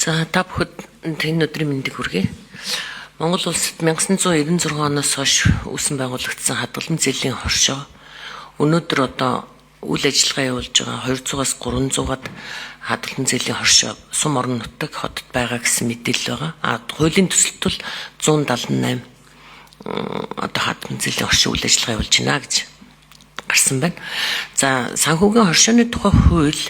За та бүхэд энэ өдрийн мэндийг хүргэе. Монгол улсад 1996 оноос хойш үүсэн байгуулагдсан хадгалан зээлийн хоршоо өнөөдөр одоо үйл ажиллагаа явуулж байгаа 200-аас 300-аад хадгалан зээлийн хоршоо сум орон нутаг хотод байгаа гэсэн мэдээлэл байгаа. Хуулийн төсөлд бол 178 одоо хадгалан зээлийн хоршоо үйл ажиллагаа явуулж байна гэж гарсан байна. За санхүүгийн хоршооны тухай хууль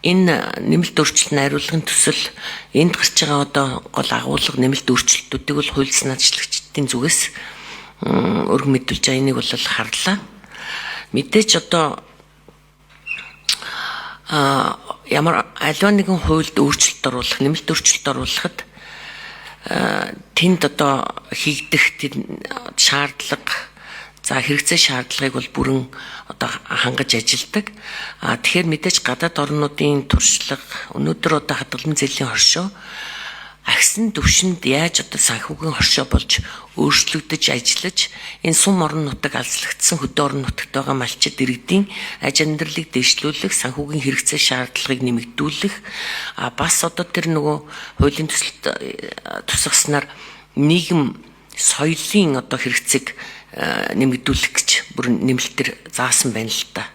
энэ нэмэлт өөрчлөлт найруулгын төсөл энд гарч байгаа одоо гол агуулга нэмэлт өөрчлөлтүүдийг бол хууль санаачлагчдын зүгээс өргөн мэдүүлж байгаа. Энийг бол харлаа. Мэдээч одоо ямар аливаа нэгэн хуульд өөрчлөлт оруулах, нэмэлт өөрчлөлт оруулахад тэнд одоо хийгдэх шаардлага, за хэрэгцээ шаардлагыг бол бүрэн одоо хангаж ажилдаг. Тэгэхээр мэдээж гадаад орнуудын туршлага өнөөдөр одоо хадгалан зээлийн хоршоо агсан төвшөнд яаж одоо санхүүгийн хоршоо болж өөрчлөгдөж ажиллаж энэ сум орон нутаг алслагдсан хөдөө орон нутагт байгаа малчид иргэдийн аж амьдралыг дэвшлүүлэх, санхүүгийн хэрэгцээ шаардлагыг нэмэгдүүлэх, бас одоо тэр нөгөө хуулийн төсөлд тусгаснаар нийгэм соёлын одоо хэрэгцээг нэмэгдүүлэх гэж бүр нэмэлтээр заасан байна л да.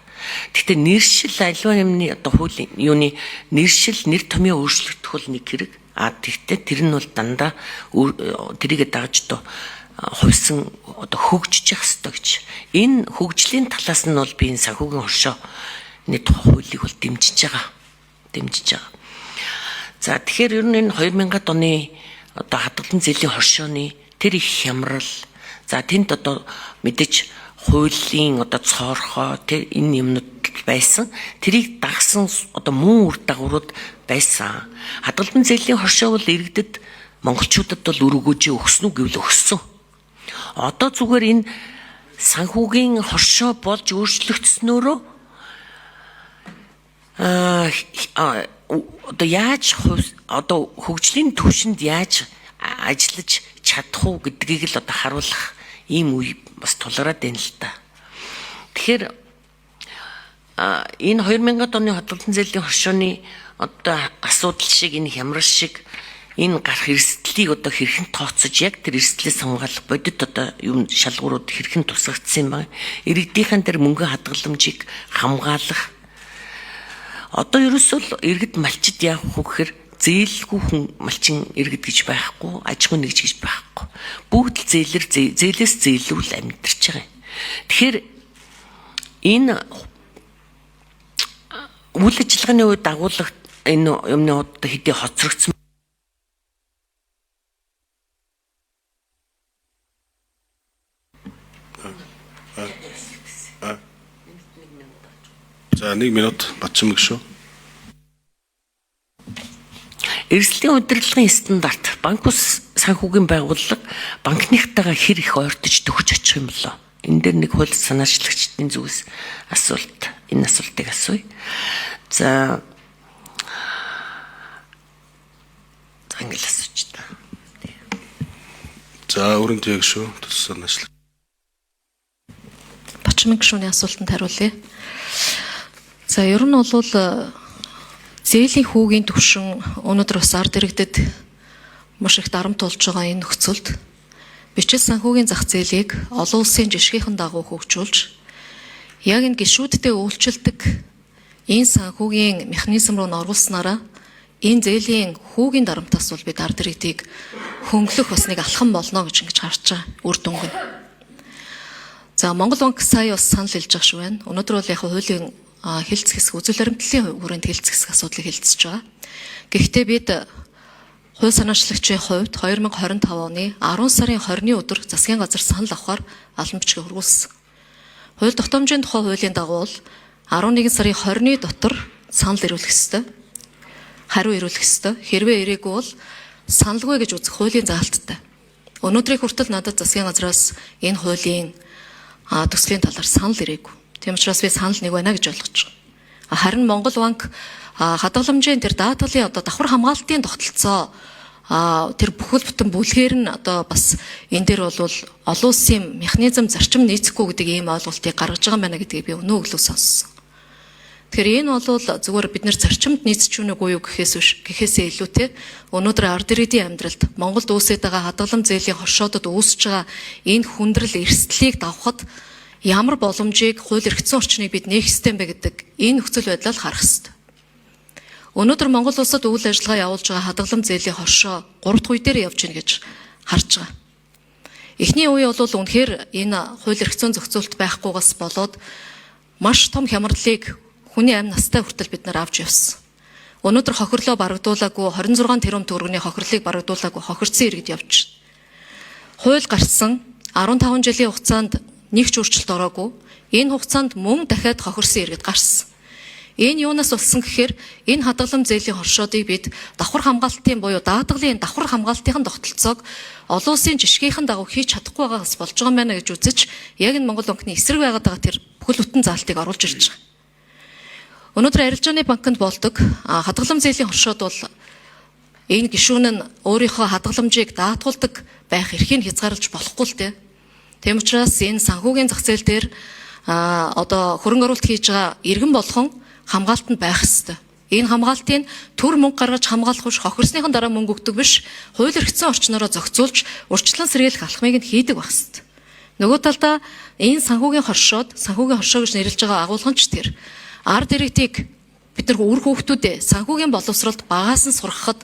Гэхдээ нэршил аливаа юмны одоо хуулийн юуны нэршил нэр томьёо өөрчлөгдөх бол нэг хэрэг. Тэгтээ тэр нь бол дандаа тэрийгэ дагаж одоо хувьсан одоо хөгжиж явах ёстой гэж. Энэ хөгжлийн талаас нь бол би энэ санхүүгийн хоршооны тухай хуулийг бол дэмжиж байгаа. За тэгэхээр ер нь энэ 2000-ад оны одоо хадгалан зээлийн хоршооны тэр их хямрал, за тэнд одоо мэдээж хуулийн одоо цоорхоо тэр энэ юмнууд байсан. Тэрийг дагсан одоо мөн үр дагаврууд байсан. Хадгалан зээлийн хоршоо бол иргэдэд монголчуудад бол өргөөж өгсөн үү гэвэл өгсөн. Одоо зүгээр энэ санхүүгийн хоршоо болж өөрчлөгдснөөрөө одоо яаж одоо хөгжлийн түвшинд яаж ажиллаж чадах уу гэдгийг л одоо харуулах ийм үе бас тулгараад байна л та. Тэгэхээр энэ 2000-ад оны хадгалан зээлийн хоршооны одоо асуудал шиг, энэ хямрал шиг энэ гарах эрсдлийг одоо хэрхэн тооцож яг тэр эрсдлээс хамгаалах бодит одоо юм шалгуурууд хэрхэн тусгагдсан юм байна. Иргэдийнхэн тэр мөнгө хадгаламжийг хамгаалах. Одоо ерөөсөө иргэд малчид яах вэ гэхээр зээлгүй хүн малчин иргэд гэж байхгүй, аж ахуйн нэгж гэж байхгүй. Бүгд л зээлээс зээлрүүл амьдарч байгаа юм. Тэгэхээр энэ үйл ажиллагааны үед дагуулах энэ юмны одоо хэдий хоцрогдсон. За 1 минут батчмаг шүү. Эрсдлийн удирдлагын стандарт, банк ус санхүүгийн байгууллага банкныхтайгаа хэр их ойртож төгсөж очих юм болоо. Энэ дээр нэг хууль санаачлагчдын зүгээс энэ асуултыг асууя. За англи асууж та. За өрөнд яг шүү. Төс санаачлагч. Бачмаг шууны асуултанд хариулъя. За ер нь бол зээлийн хүүгийн түвшин өнөөдөр бас ард иргэдэд маш их дарамт болж байгаа энэ нөхцөлд бичил санхүүгийн зах зээлийг олон улсын жишгийнхэн дагуу хөгжүүлж яг энэ гишүүдтэй үйлчилдэг энэ санхүүгийн механизм руу оруулснараа энэ зээлийн хүүгийн дарамтаас бол бид ард иргэдийг хөнгөлөх бас нэг алхам болно гэж ингэж харж байгаа үр дүнг нь. За Монгол банк сая бас санал хэлж байгаа шүү байна. Өнөөдөр бол яг хуулийн хэлц хэсэг, үзэл баримтлалын хүрээнд хэлц хэсэг асуудлыг хэлцэж байгаа. Гэхдээ бид хууль санаачлагчийн хувьд 2025 оны 10 сарын 20-ны өдөр засгийн газар санал авахар алан бичгээ хургуулсан. Хууль тогтоомжийн тухай хуулийн дагуу 11 сарын 20-ны дотор санал ирүүлэх ёстой. Хариу ирүүлэх ёстой. Хэрвээ ирээгүй бол саналгүй гэж үзэх хуулийн заалттай. Өнөөдрийн хүртэл надад засгийн газраас энэ хуулийн төслийн талаар санал ирээгүй. Тийм учраас би санал нэг байна гэж ойлгож байгаа. Харин Монгол банк хадгаламжийн тэр даатгалын одоо давхар хамгаалтын тогтолцоо тэр бүхэл бүтэн бүлгээр нь одоо бас энэ дээр бол олон улсын механизм зарчим нийцэхгүй гэдэг ийм ойлголтыг гаргаж байгаа юм байна гэдгийг би өнөө өглөө сонссон. Тэгэхээр энэ бол зүгээр бид нэр зарчимд нийцч үгүй юу гэхээсээ илүүтэй өнөөдөр ард иргэдийн амьдралд Монголд үүсэж байгаа хадгалам зээлийн хоршоодод үүсэж байгаа энэ хүндрэл эрсдлийг давхад ямар боломжийг хууль эрхцэн орчныг бид нээх ёстой бэ гэдэг энэ нөхцөл байдлаар харах ёстой. Өнөөдөр Монгол улсад үйл ажиллагаа явуулж байгаа хадгалам зээлийн хоршоо 3 дахь үе дээр явж гин гэж харж байгаа. Эхний үе бол үнэхээр энэ хууль эрхцэн зохицуулалт байхгүйгээс болоод маш том хямралыг хүний амь настай хүртэл бид нар авч явсан. Өнөөдөр хохирлоо барагдуулаагүй 26 тэрбум төгрөгийн хохирлыг барагдуулаагүй хохирцсан иргэд явж байна. Хууль гарсан 15 жилийн хугацаанд нэг ч өөрчлөлт ороогүй. Энэ хугацаанд мөн дахиад хохирсан иргэд гарсан. Энэ юунаас болсон гэхээр энэ хадгалам зээлийн хоршоодыг бид давхар хамгаалтын буюу даатгалын давхар хамгаалтын тогтолцоог олон улсын жишгийнхэн дагуу хийж чадахгүй байгаас болж байгаа юм байна гэж үзэж яг энэ Монгол банкны эсрэг байгаад байгаа тэр бүхэл бүтэн заалтыг оруулж ирж байгаа. Өнөөдөр арилжааны банкнд болдог хадгалам зээлийн хоршоод бол энэ гишүүн нь өөрийнхөө хадгаламжийг даатгуулдаг байх эрхийг хязгаарлаж болохгүй л дээ. Тийм учраас энэ санхүүгийн зах зээл дээр одоо хөрөнгө оруулалт хийж байгаа иргэн болгон хамгаалтанд байх ёстой. Энэ хамгаалтын төр мөнгө гаргаж хамгаалах биш, хохирсныхан дараа мөнгө өгдөг биш, хууль эрхцэн орчнороо зохицуулж урьдчилан сэргийлэх алхмыг нь хийдэг байх ёстой. Нөгөө талдаа энэ санхүүгийн хоршоо гэж нэрлэж байгаа агуулгынч тэр ард иргэдийг бид нар үр хүүхдүүдээ санхүүгийн боловсролд багаас нь сургахад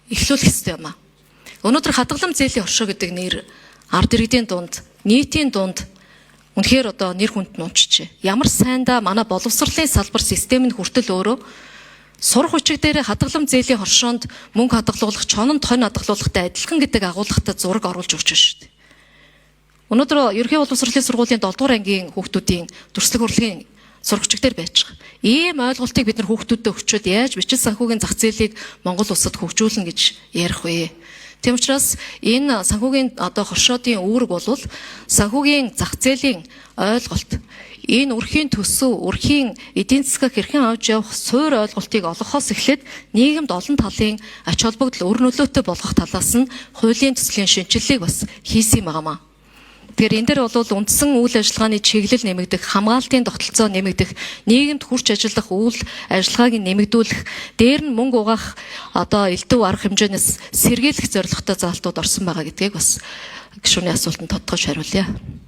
эхлүүлэх ёстой юм аа. Өнөөдөр хадгалам зээлийн хоршоо гэдэг нэр ард иргэдийн дунд, нийтийн дунд үнэхээр одоо нэр хүнд нунчжээ. Ямар сайндаа манай боловсролын салбар систем нь хүртэл өөрөө сурах хүчиг дээр хадгалам зээлийн хоршоонд мөнгө хадгалуулах, чонон тонь хадгалуулахтай адилхан гэдэг агуулгатай зураг оруулж өгч байна шүү дээ. Өнөөдөр ерөнхий боловсролын сургуулийн 7 дугаар ангийн хүүхдүүдийн дүрслэг урлагийн сурагчид дээр байж байгаа. Ийм ойлголтыг бид нар хүүхдүүдэд өгчөөд яаж бичил санхүүгийн зах зээлийг Монгол улсад хөгжүүлнэ гэж ярих вэ? Тийм учраас энэ санхүүгийн одоо хоршоодын үүрэг бол санхүүгийн зах зээлийн ойлголт, энэ өрхийн төсөв, өрхийн эдийн засаг хэрхэн авч явах суур ойлголтыг олгохоос эхлээд нийгэмд олон талын ач холбогдол өр нөлөөтэй болгох талаас нь хуулийн төслийн шинжилгээг бас хийсэн юм байна. Тэгэхээр энэ дээр бол үндсэн үйл ажиллагааны чиглэл нэмэгдэх, хамгаалтын тогтолцоо нэмэгдэх, нийгэмд хурц ажиллах үйл ажиллагааг нэмэгдүүлэх, дээр нь мөнгө угаах одоо элдв арга хэмжээнээс сэргийлэх зорилготой заалтууд орсон байгаа гэдгийг бас гишүүний асуултанд тодтогч хариулъя.